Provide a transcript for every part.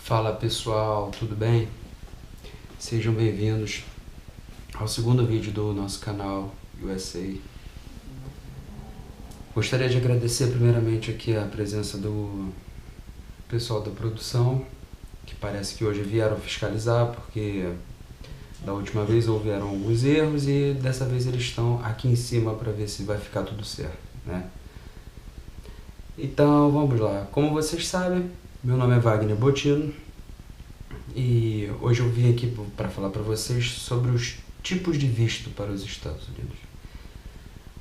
Fala pessoal, tudo bem? Sejam bem-vindos ao segundo vídeo do nosso canal USA. Gostaria de agradecer primeiramente aqui a presença do pessoal da produção, que parece que hoje vieram fiscalizar, porque da última vez houveram alguns erros e dessa vez eles estão aqui em cima para ver se vai ficar tudo certo, né? Então vamos lá. Como vocês sabem, meu nome é Wagner Botino e hoje eu vim aqui para falar para vocês sobre os tipos de visto para os Estados Unidos.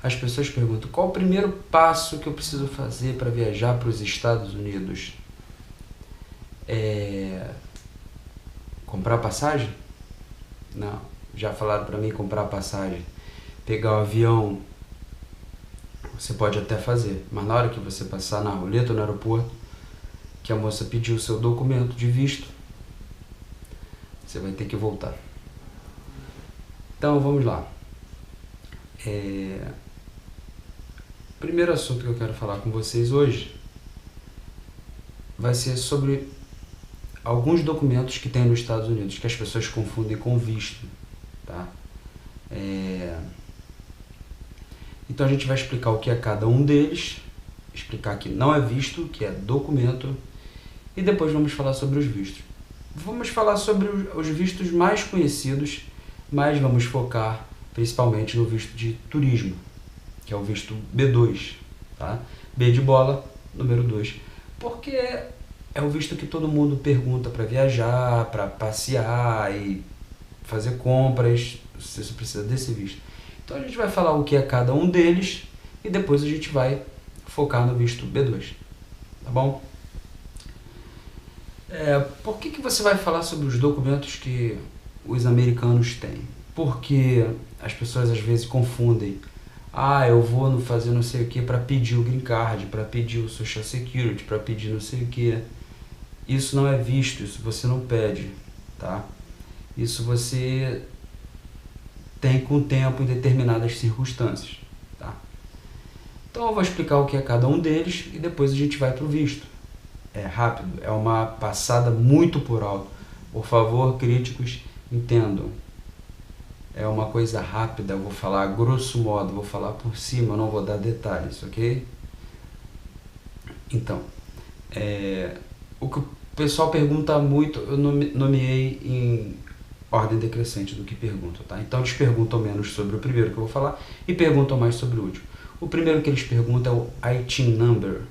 As pessoas perguntam: qual o primeiro passo que eu preciso fazer para viajar para os Estados Unidos? Comprar passagem? Não, já falaram para mim comprar passagem. Pegar o avião, você pode até fazer, mas na hora que você passar na roleta no aeroporto, que a moça pediu o seu documento de visto, você vai ter que voltar. Então vamos lá. Primeiro assunto que eu quero falar com vocês hoje vai ser sobre alguns documentos que tem nos Estados Unidos, que as pessoas confundem com visto, tá? Então a gente vai explicar o que é cada um deles, explicar que não é visto, que é documento, e depois vamos falar sobre os vistos. Vamos falar sobre os vistos mais conhecidos, mas vamos focar principalmente no visto de turismo, que é o visto B2, tá? B de bola, número 2, porque é o visto que todo mundo pergunta para viajar, para passear e fazer compras. Você só precisa desse visto. Então a gente vai falar o que é cada um deles e depois a gente vai focar no visto B2, tá bom? Por que você vai falar sobre os documentos que os americanos têm? Porque as pessoas às vezes confundem. Eu vou fazer não sei o que para pedir o green card, para pedir o social security, para pedir não sei o que. Isso não é visto, isso você não pede, tá? Isso você tem com o tempo em determinadas circunstâncias, tá? Então eu vou explicar o que é cada um deles e depois a gente vai para o visto. É rápido, é uma passada muito por alto. Por favor, críticos, entendam. É uma coisa rápida, eu vou falar grosso modo, vou falar por cima, eu não vou dar detalhes, ok? Então, o que o pessoal pergunta muito, eu nomeei em ordem decrescente do que perguntam, tá? Então eles perguntam menos sobre o primeiro que eu vou falar e perguntam mais sobre o último. O primeiro que eles perguntam é o ITIN number.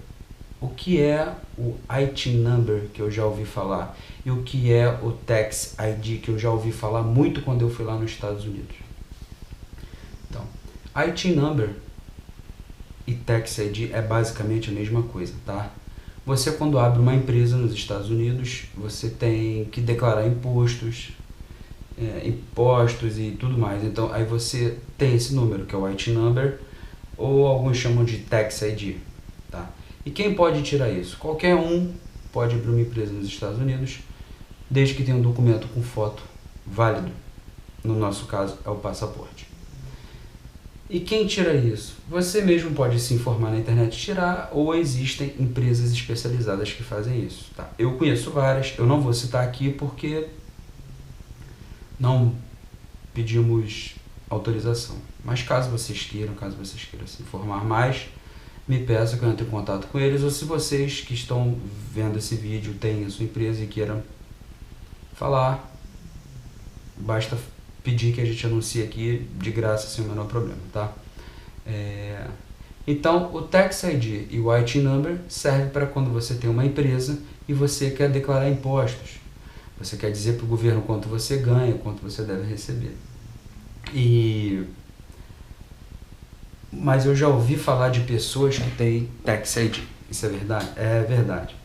O que é o ITIN number, que eu já ouvi falar, e o que é o Tax ID, que eu já ouvi falar muito quando eu fui lá nos Estados Unidos. Então, ITIN number e Tax ID é basicamente a mesma coisa, tá? Você, quando abre uma empresa nos Estados Unidos, você tem que declarar impostos e tudo mais. Então, aí você tem esse número, que é o ITIN number, ou alguns chamam de Tax ID, tá? E quem pode tirar isso? Qualquer um pode abrir uma empresa nos Estados Unidos, desde que tenha um documento com foto válido. No nosso caso, é o passaporte. E quem tira isso? Você mesmo pode se informar na internet e tirar, ou existem empresas especializadas que fazem isso, tá? Eu conheço várias, eu não vou citar aqui porque não pedimos autorização. Mas caso vocês queiram se informar mais, me peça que eu entre em contato com eles, ou se vocês que estão vendo esse vídeo têm a sua empresa e queiram falar, basta pedir que a gente anuncie aqui de graça, sem o menor problema, tá? Então, o Tax ID e o ITIN number serve para quando você tem uma empresa e você quer declarar impostos. Você quer dizer para o governo quanto você ganha, quanto você deve receber. Mas eu já ouvi falar de pessoas que têm Tax ID. Isso é verdade? É verdade.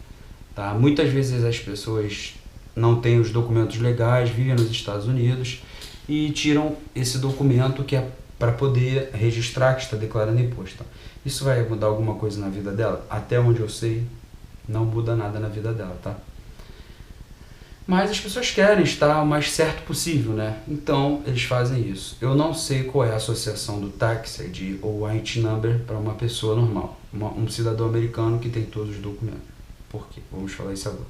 Tá? Muitas vezes as pessoas não têm os documentos legais, vivem nos Estados Unidos e tiram esse documento que é para poder registrar que está declarando imposto. Isso vai mudar alguma coisa na vida dela? Até onde eu sei, não muda nada na vida dela, tá? Mas as pessoas querem estar o mais certo possível, né? Então, eles fazem isso. Eu não sei qual é a associação do Tax ID ou ITIN number para uma pessoa normal. Um cidadão americano que tem todos os documentos. Por quê? Vamos falar isso agora.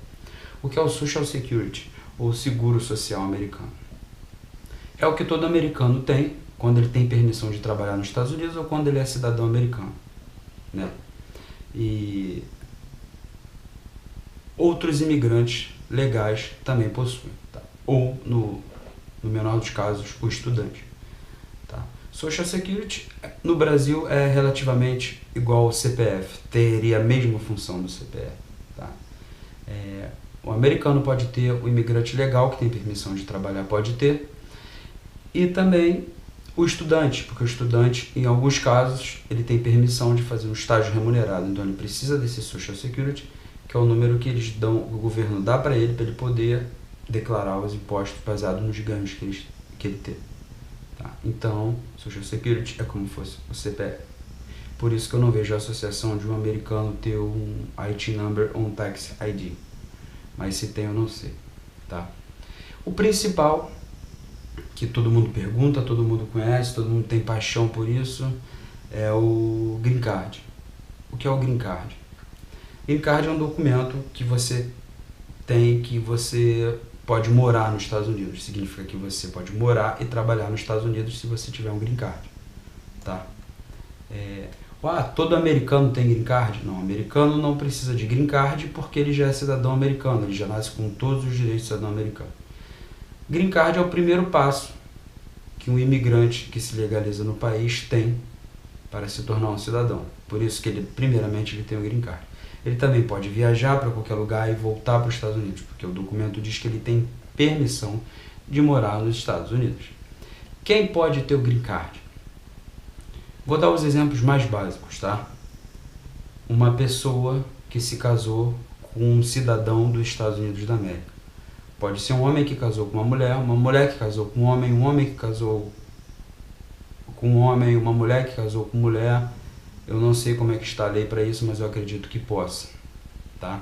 O que é o Social Security, ou seguro social americano? É o que todo americano tem quando ele tem permissão de trabalhar nos Estados Unidos ou quando ele é cidadão americano, né? E outros imigrantes legais também possuem, tá? Ou, no menor dos casos, o estudante. Tá? Social Security, no Brasil, é relativamente igual ao CPF, teria a mesma função do CPF. Tá? O americano pode ter, o imigrante legal, que tem permissão de trabalhar, pode ter, e também o estudante, porque o estudante, em alguns casos, ele tem permissão de fazer um estágio remunerado, então ele precisa desse Social Security, que é o número que eles dão, o governo dá para ele poder declarar os impostos baseados nos ganhos que ele teve. Tá? Então, Social Security é como se fosse o CPF. Por isso que eu não vejo a associação de um americano ter um IT number ou um tax ID. Mas se tem, eu não sei. Tá? O principal, que todo mundo pergunta, todo mundo conhece, todo mundo tem paixão por isso, é o Green Card. O que é o Green Card? Green Card é um documento que você tem, que você pode morar nos Estados Unidos. Significa que você pode morar e trabalhar nos Estados Unidos se você tiver um Green Card. Tá? Todo americano tem Green Card? Não, americano não precisa de Green Card porque ele já é cidadão americano, ele já nasce com todos os direitos de cidadão americano. Green Card é o primeiro passo que um imigrante que se legaliza no país tem para se tornar um cidadão. Por isso que primeiramente ele tem o Green Card. Ele também pode viajar para qualquer lugar e voltar para os Estados Unidos, porque o documento diz que ele tem permissão de morar nos Estados Unidos. Quem pode ter o Green Card? Vou dar os exemplos mais básicos, tá? Uma pessoa que se casou com um cidadão dos Estados Unidos da América. Pode ser um homem que casou com uma mulher que casou com um homem que casou com um homem, uma mulher que casou com mulher. Eu não sei como é que está a lei para isso, mas eu acredito que possa. Tá?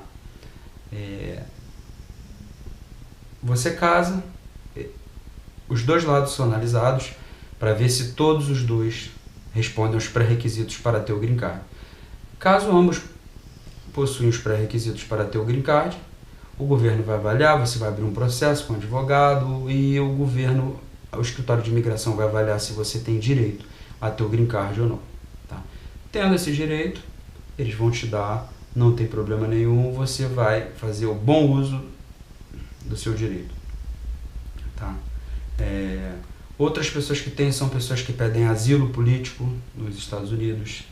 Você casa, os dois lados são analisados para ver se todos os dois respondem aos pré-requisitos para ter o Green Card. Caso ambos possuem os pré-requisitos para ter o Green Card, o governo vai avaliar, você vai abrir um processo com o advogado e o escritório de imigração vai avaliar se você tem direito a ter o Green Card ou não. Tá? Tendo esse direito, eles vão te dar, não tem problema nenhum, você vai fazer o bom uso do seu direito. Tá? Outras pessoas que têm são pessoas que pedem asilo político nos Estados Unidos,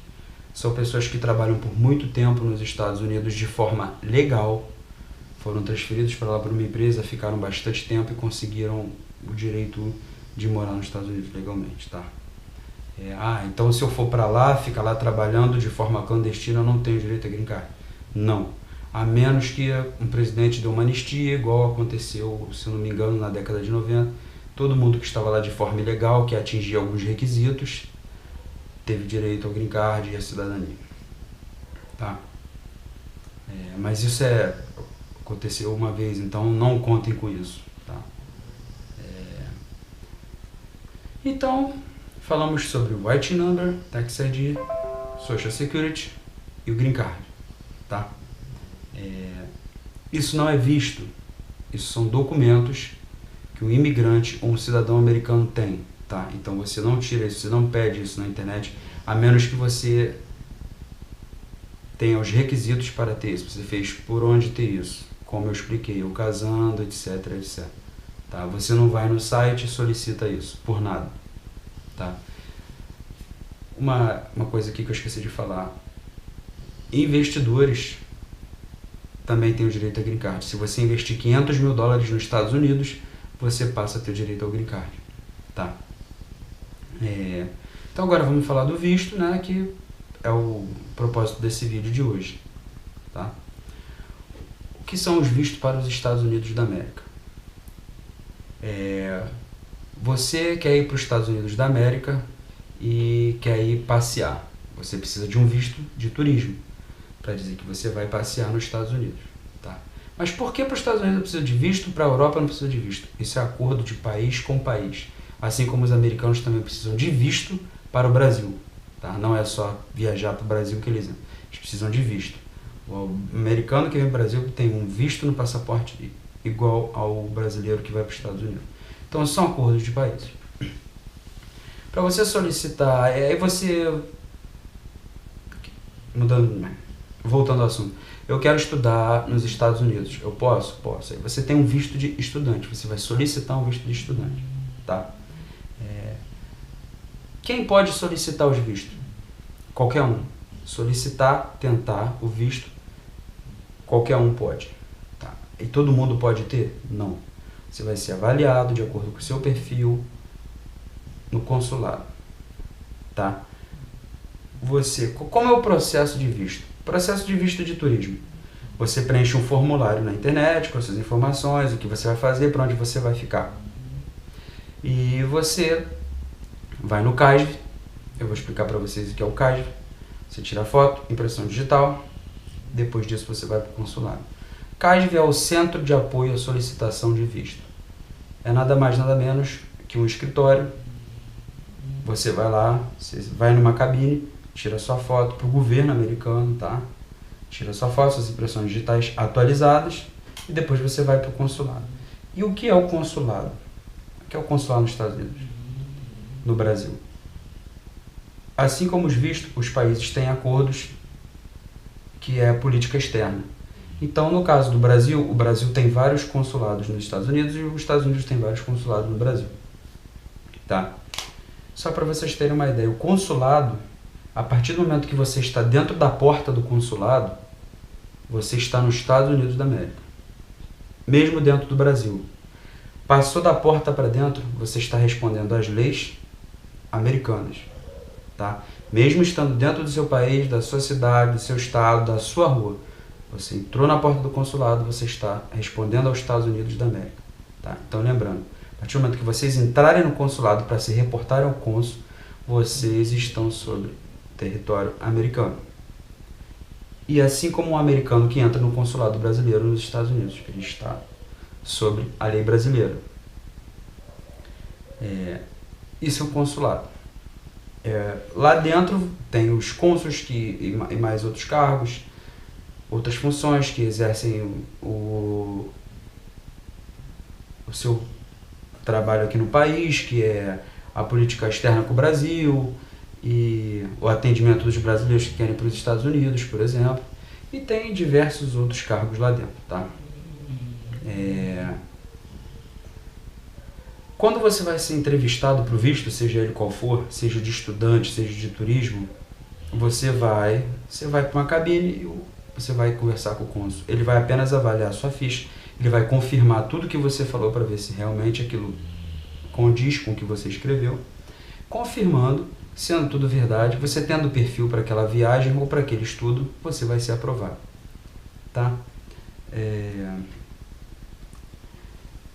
são pessoas que trabalham por muito tempo nos Estados Unidos de forma legal, foram transferidos para lá por uma empresa, ficaram bastante tempo e conseguiram o direito de morar nos Estados Unidos legalmente. Tá? Então se eu for para lá, ficar lá trabalhando de forma clandestina, eu não tenho direito a Green Card. Não. A menos que um presidente dê uma anistia, igual aconteceu, se não me engano, na década de 90. Todo mundo que estava lá de forma ilegal, que atingia alguns requisitos, teve direito ao Green Card e à cidadania. Tá? Mas isso aconteceu uma vez, então não contem com isso. Tá? Então, falamos sobre o IT Number, Tax ID, Social Security e o Green Card. Tá? Isso não é visto, isso são documentos que um imigrante ou um cidadão americano tem. Tá? Então você não tira isso, você não pede isso na internet, a menos que você tenha os requisitos para ter isso. Você fez por onde ter isso, como eu expliquei, eu casando, etc, etc. Tá? Você não vai no site e solicita isso, por nada. Tá? Uma coisa aqui que eu esqueci de falar. Investidores também têm o direito a Green Card. Se você investir $500 mil nos Estados Unidos, você passa a ter o direito ao Green Card. Tá? Então agora vamos falar do visto, né, que é o propósito desse vídeo de hoje. Tá? O que são os vistos para os Estados Unidos da América? Você quer ir para os Estados Unidos da América e quer ir passear. Você precisa de um visto de turismo para dizer que você vai passear nos Estados Unidos. Tá? Mas por que para os Estados Unidos precisa de visto, para a Europa não precisa de visto? Isso é acordo de país com país. Assim como os americanos também precisam de visto para o Brasil. Tá? Não é só viajar para o Brasil que eles precisam de visto. O americano que vem para o Brasil tem um visto no passaporte igual ao brasileiro que vai para os Estados Unidos. Então são acordos de países. Para você solicitar, aí você, voltando ao assunto, eu quero estudar nos Estados Unidos, eu posso? Posso. Aí você tem um visto de estudante, você vai solicitar um visto de estudante, tá? Quem pode solicitar os vistos? Qualquer um. Solicitar, tentar o visto, qualquer um pode, tá? E todo mundo pode ter? Não. Você vai ser avaliado de acordo com o seu perfil no consulado, tá? Como é o processo de visto? Processo de visto de turismo. Você preenche um formulário na internet com as suas informações, o que você vai fazer, para onde você vai ficar. E você vai no CASV, eu vou explicar para vocês o que é o CASV. Você tira foto, impressão digital, depois disso você vai para o consulado. CASV é o Centro de Apoio à Solicitação de Visto. É nada mais, nada menos que um escritório. Você vai lá, você vai numa cabine, tira sua foto para o governo americano, tá? Tira sua foto, suas impressões digitais atualizadas e depois você vai para o consulado. E o que é o consulado? O que é o consulado nos Estados Unidos? No Brasil. Assim como os vistos, os países têm acordos que é política externa. Então, no caso do Brasil, o Brasil tem vários consulados nos Estados Unidos e os Estados Unidos têm vários consulados no Brasil. Tá? Só para vocês terem uma ideia, o consulado, a partir do momento que você está dentro da porta do consulado, você está nos Estados Unidos da América. Mesmo dentro do Brasil. Passou da porta para dentro, você está respondendo às leis americanas. Tá? Mesmo estando dentro do seu país, da sua cidade, do seu estado, da sua rua, você entrou na porta do consulado, você está respondendo aos Estados Unidos da América. Tá? Então, lembrando, a partir do momento que vocês entrarem no consulado para se reportarem ao cônsul, vocês estão sobre território americano. E assim como um americano que entra no consulado brasileiro nos Estados Unidos, ele está sobre a lei brasileira. Isso é o consulado. Lá dentro tem os cônsules e mais outros cargos, outras funções que exercem o seu trabalho aqui no país, que é a política externa com o Brasil e o atendimento dos brasileiros que querem para os Estados Unidos, por exemplo, e tem diversos outros cargos lá dentro, tá? Quando você vai ser entrevistado para o visto, seja ele qual for, seja de estudante, seja de turismo, você vai para uma cabine e você vai conversar com o cônsul. Ele vai apenas avaliar a sua ficha, ele vai confirmar tudo que você falou para ver se realmente aquilo condiz com o que você escreveu. Confirmando, sendo tudo verdade, você tendo perfil para aquela viagem ou para aquele estudo, você vai ser aprovado. Tá?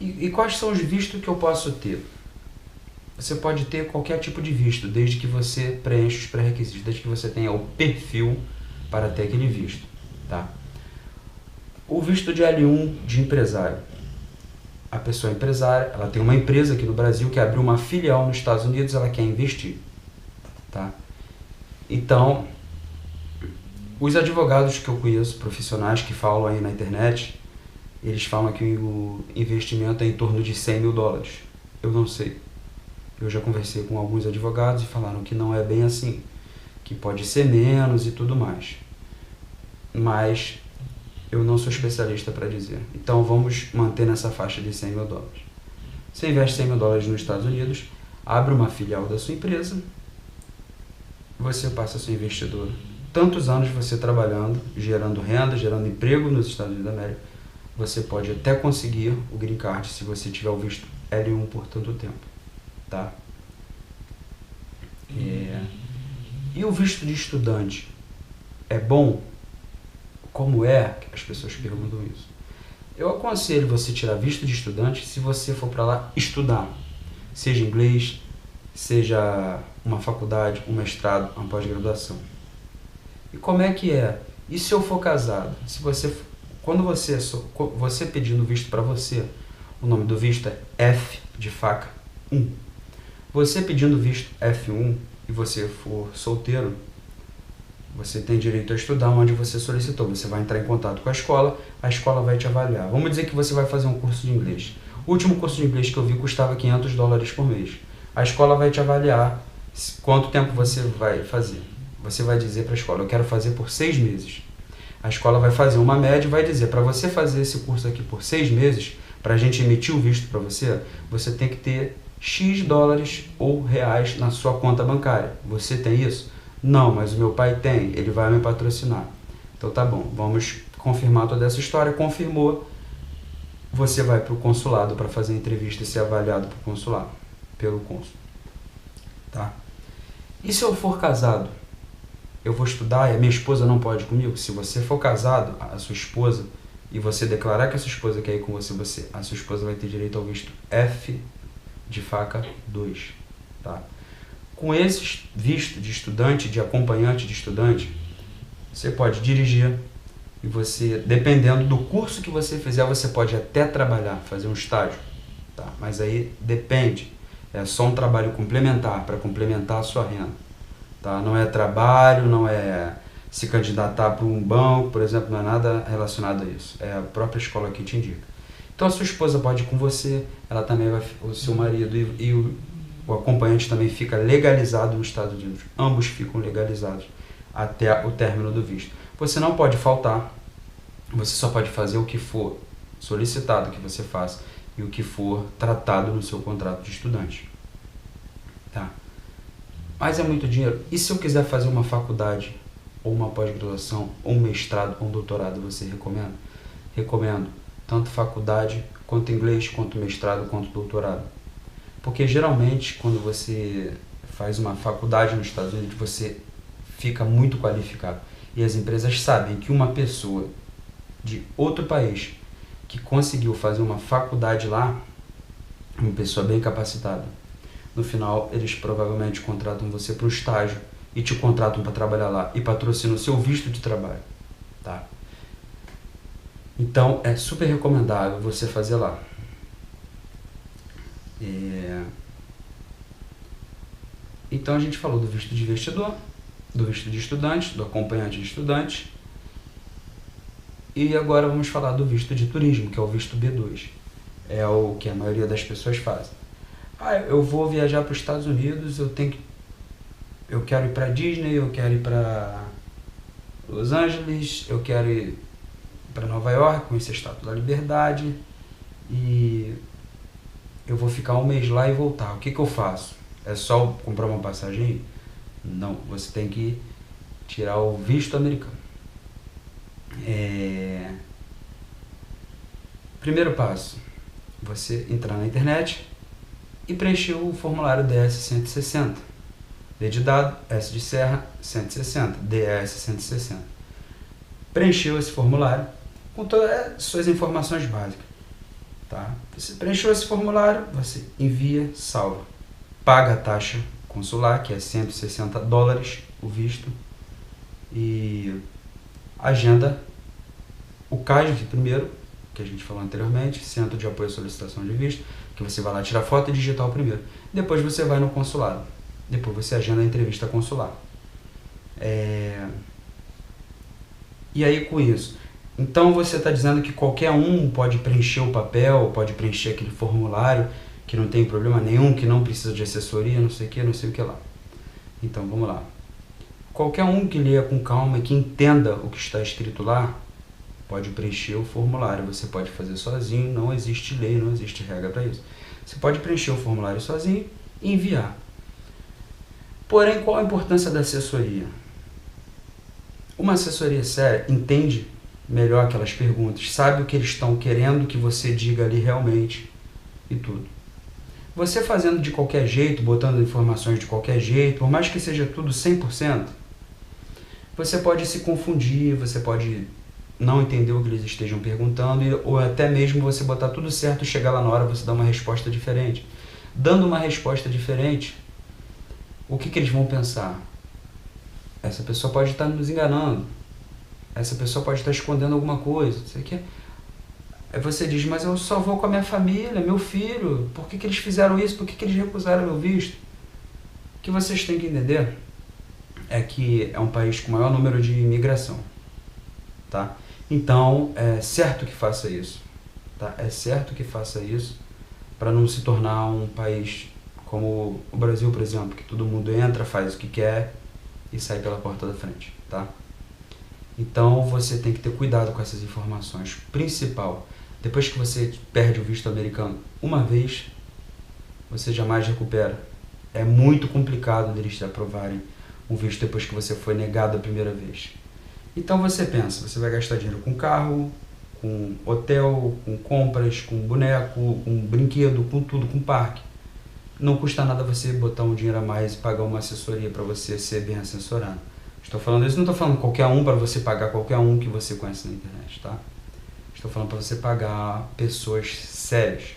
E quais são os vistos que eu posso ter? Você pode ter qualquer tipo de visto, desde que você preencha os pré-requisitos, desde que você tenha o perfil para ter aquele visto. Tá? O visto de L1 de empresário. A pessoa é empresária, ela tem uma empresa aqui no Brasil que abriu uma filial nos Estados Unidos, ela quer investir. Tá? Então, os advogados que eu conheço, profissionais que falam aí na internet, eles falam que o investimento é em torno de $100 mil. Eu não sei. Eu já conversei com alguns advogados e falaram que não é bem assim, que pode ser menos e tudo mais. Mas eu não sou especialista para dizer. Então vamos manter nessa faixa de $100 mil. Você investe $100 mil nos Estados Unidos, abre uma filial da sua empresa, você passa a ser investidor. Tantos anos você trabalhando, gerando renda, gerando emprego nos Estados Unidos da América, você pode até conseguir o green card se você tiver o visto L1 por tanto tempo. Tá? E o visto de estudante é bom? Como é? As pessoas perguntam isso. Eu aconselho você tirar visto de estudante se você for para lá estudar. Seja inglês, seja uma faculdade, um mestrado, uma pós-graduação. E como é que é? E se eu for casado? Quando você pedindo visto para você, o nome do visto é F de faca 1. Você pedindo visto F1 e você for solteiro, Você tem direito a estudar onde você solicitou. Você vai entrar em contato com a escola vai te avaliar. Vamos dizer que você vai fazer um curso de inglês. O último curso de inglês que eu vi custava $500 por mês. A escola vai te avaliar quanto tempo você vai fazer. Você vai dizer para a escola, eu quero fazer por 6 meses. A escola vai fazer uma média e vai dizer, para você fazer esse curso aqui por 6 meses, para a gente emitir o visto para você, você tem que ter X dólares ou reais na sua conta bancária. Você tem isso? Não, mas o meu pai tem, ele vai me patrocinar. Então tá bom, vamos confirmar toda essa história. Confirmou, você vai para o consulado para fazer a entrevista e ser avaliado pelo cônsul. Tá? E se eu for casado? Eu vou estudar e a minha esposa não pode ir comigo? Se você for casado, a sua esposa, e você declarar que a sua esposa quer ir com você, a sua esposa vai ter direito ao visto F de faca 2. Tá? Com esse visto de estudante, de acompanhante de estudante, você pode dirigir e você, dependendo do curso que você fizer, você pode até trabalhar, fazer um estágio. Tá? Mas aí depende, é só um trabalho complementar, para complementar a sua renda. Tá? Não é trabalho, não é se candidatar para um banco, por exemplo, não é nada relacionado a isso. É a própria escola que te indica. Então a sua esposa pode ir com você, ela também vai, o seu marido e o acompanhante também fica legalizado nos Estados Unidos. Ambos ficam legalizados até o término do visto. Você não pode faltar, você só pode fazer o que for solicitado que você faça e o que for tratado no seu contrato de estudante. Tá? Mas é muito dinheiro. E se eu quiser fazer uma faculdade, ou uma pós-graduação, ou um mestrado, ou um doutorado, você recomenda? Recomendo. Tanto faculdade, quanto inglês, quanto mestrado, quanto doutorado. Porque geralmente, quando você faz uma faculdade nos Estados Unidos, você fica muito qualificado. E as empresas sabem que uma pessoa de outro país que conseguiu fazer uma faculdade lá, uma pessoa bem capacitada, no final eles provavelmente contratam você para um estágio e te contratam para trabalhar lá e patrocinam o seu visto de trabalho. Tá? Então é super recomendável você fazer lá. Então a gente falou do visto de investidor, do visto de estudante, do acompanhante de estudante, e agora vamos falar do visto de turismo, que é o visto B2. É o que a maioria das pessoas faz. Eu vou viajar para os Estados Unidos, eu quero ir para Disney, eu quero ir para Los Angeles, eu quero ir para Nova York, conhecer a Estátua da Liberdade, e eu vou ficar um mês lá e voltar. O que eu faço? É só comprar uma passagem? Não, você tem que tirar o visto americano. Primeiro passo, você entrar na internet e preencher o formulário DS-160. D de dado, S de serra, 160, DS-160. Preencheu esse formulário com todas as suas informações básicas. Tá? Você preencheu esse formulário, você envia, salva. Paga a taxa consular, que é $160 o visto, e agenda o CASV primeiro, que a gente falou anteriormente, Centro de Apoio à Solicitação de Visto, que você vai lá tirar foto e digitar o primeiro. Depois você vai no consulado. Depois você agenda a entrevista consular. E aí com isso, então você está dizendo que qualquer um pode preencher o papel, pode preencher aquele formulário, que não tem problema nenhum, que não precisa de assessoria, não sei o que lá. Então vamos lá. Qualquer um que leia com calma e que entenda o que está escrito lá, pode preencher o formulário. Você pode fazer sozinho, não existe lei, não existe regra para isso. Você pode preencher o formulário sozinho e enviar. Porém, qual a importância da assessoria? Uma assessoria séria entende melhor aquelas perguntas, sabe o que eles estão querendo que você diga ali realmente e tudo. Você fazendo de qualquer jeito, botando informações de qualquer jeito, por mais que seja tudo 100%, você pode se confundir, você pode não entender o que eles estejam perguntando, ou até mesmo você botar tudo certo e chegar lá na hora você dar uma resposta diferente. Dando uma resposta diferente, o que eles vão pensar? Essa pessoa pode estar nos enganando, essa pessoa pode estar escondendo alguma coisa, não sei o que. Aí você diz, mas eu só vou com a minha família, meu filho, por que eles fizeram isso? Por que eles recusaram meu visto? O que vocês têm que entender é que é um país com o maior número de imigração, tá? Então, é certo que faça isso, tá? É certo que faça isso para não se tornar um país como o Brasil, por exemplo, que todo mundo entra, faz o que quer e sai pela porta da frente, tá? Então, você tem que ter cuidado com essas informações. Principal, depois que você perde o visto americano uma vez, você jamais recupera. É muito complicado deles te aprovarem um visto depois que você foi negado a primeira vez. Então você pensa, você vai gastar dinheiro com carro, com hotel, com compras, com boneco, com brinquedo, com tudo, com parque. Não custa nada você botar um dinheiro a mais e pagar uma assessoria para você ser bem assessorado. Estou falando isso, não estou falando qualquer um para você pagar qualquer um que você conhece na internet, tá? Estou falando para você pagar pessoas sérias,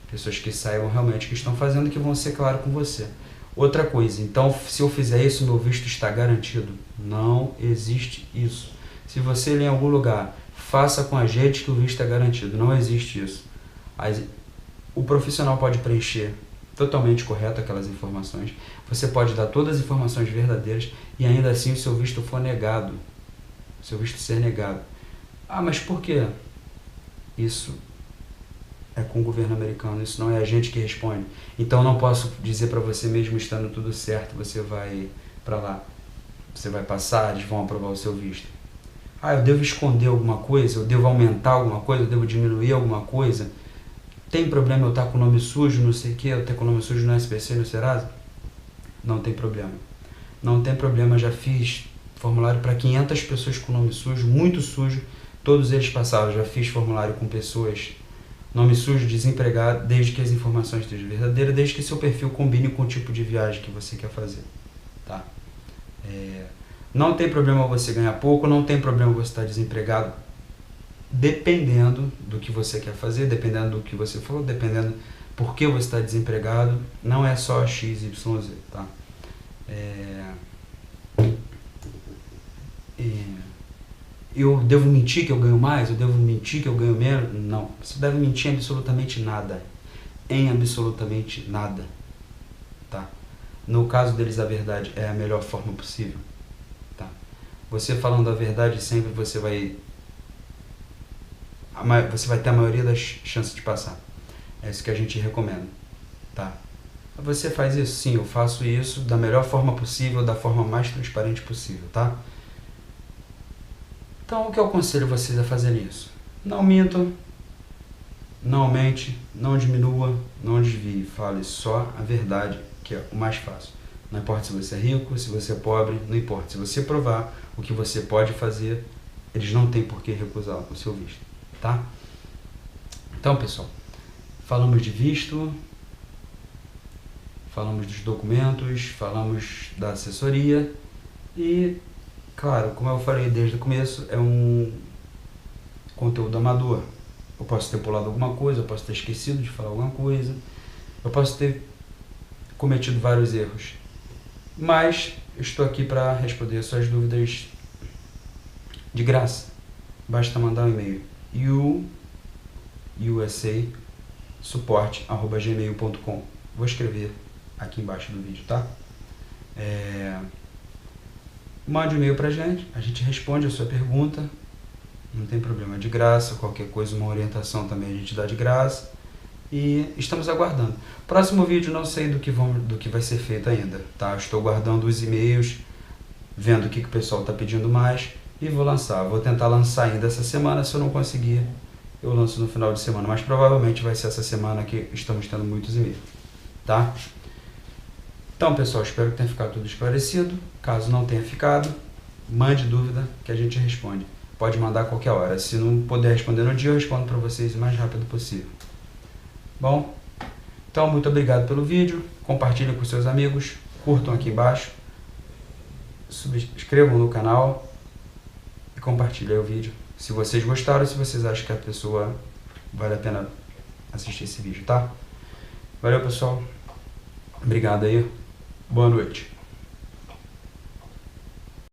pessoas que saibam realmente o que estão fazendo e que vão ser claro com você. Outra coisa, então se eu fizer isso, meu visto está garantido. Não existe isso. Se você ler em algum lugar, faça com a gente que o visto é garantido. Não existe isso. O profissional pode preencher totalmente correto aquelas informações. Você pode dar todas as informações verdadeiras e ainda assim o seu visto for negado. O seu visto ser negado. Ah, mas por quê? Isso é com o governo americano, isso não é a gente que responde. Então não posso dizer para você, mesmo estando tudo certo, você vai para lá, você vai passar, eles vão aprovar o seu visto. Ah, eu devo esconder alguma coisa, eu devo aumentar alguma coisa, eu devo diminuir alguma coisa? Tem problema eu estar com o nome sujo, não sei o que, eu ter com o nome sujo no SPC, no Serasa? Não tem problema. Não tem problema, já fiz formulário para 500 pessoas com nome sujo, muito sujo, todos eles passaram. Já fiz formulário com pessoas nome sujo, desempregado, desde que as informações estejam verdadeiras, desde que seu perfil combine com o tipo de viagem que você quer fazer, tá? Não tem problema você ganhar pouco, não tem problema você estar desempregado, dependendo do que você quer fazer, dependendo do que você falou, dependendo por que você está desempregado, não é só X, Y, Z, tá? Eu devo mentir que eu ganho mais? Eu devo mentir que eu ganho menos? Não. Você deve mentir em absolutamente nada. Em absolutamente nada. Tá? No caso deles, a verdade é a melhor forma possível. Tá? Você falando a verdade sempre, você vai ter a maioria das chances de passar. É isso que a gente recomenda. Tá? Você faz isso? Sim, eu faço isso da melhor forma possível, da forma mais transparente possível. Tá? Então, o que eu aconselho vocês a fazerem isso? Não mintam, não aumente, não diminua, não desvie. Fale só a verdade, que é o mais fácil. Não importa se você é rico, se você é pobre, não importa. Se você provar o que você pode fazer, eles não têm por que recusar o seu visto, tá? Então, pessoal, falamos de visto, falamos dos documentos, falamos da assessoria e... Claro, como eu falei desde o começo, é um conteúdo amador. Eu posso ter pulado alguma coisa, eu posso ter esquecido de falar alguma coisa, eu posso ter cometido vários erros. Mas estou aqui para responder as suas dúvidas de graça. Basta mandar um e-mail usasupport@gmail.com. Vou escrever aqui embaixo do vídeo, tá? Mande um e-mail pra gente, a gente responde a sua pergunta, não tem problema, de graça, qualquer coisa, uma orientação também a gente dá de graça e estamos aguardando. Próximo vídeo não sei do que vai ser feito ainda, tá? Estou guardando os e-mails, vendo o que o pessoal está pedindo mais e vou lançar. Vou tentar lançar ainda essa semana, se eu não conseguir, eu lanço no final de semana, mas provavelmente vai ser essa semana que estamos tendo muitos e-mails, tá? Então, pessoal, espero que tenha ficado tudo esclarecido. Caso não tenha ficado, mande dúvida que a gente responde. Pode mandar a qualquer hora. Se não puder responder no dia, eu respondo para vocês o mais rápido possível. Bom, então muito obrigado pelo vídeo. Compartilhem com seus amigos. Curtam aqui embaixo. Subscrevam no canal. E compartilhem o vídeo. Se vocês gostaram, se vocês acham que a pessoa vale a pena assistir esse vídeo, tá? Valeu, pessoal. Obrigado aí. Boa noite.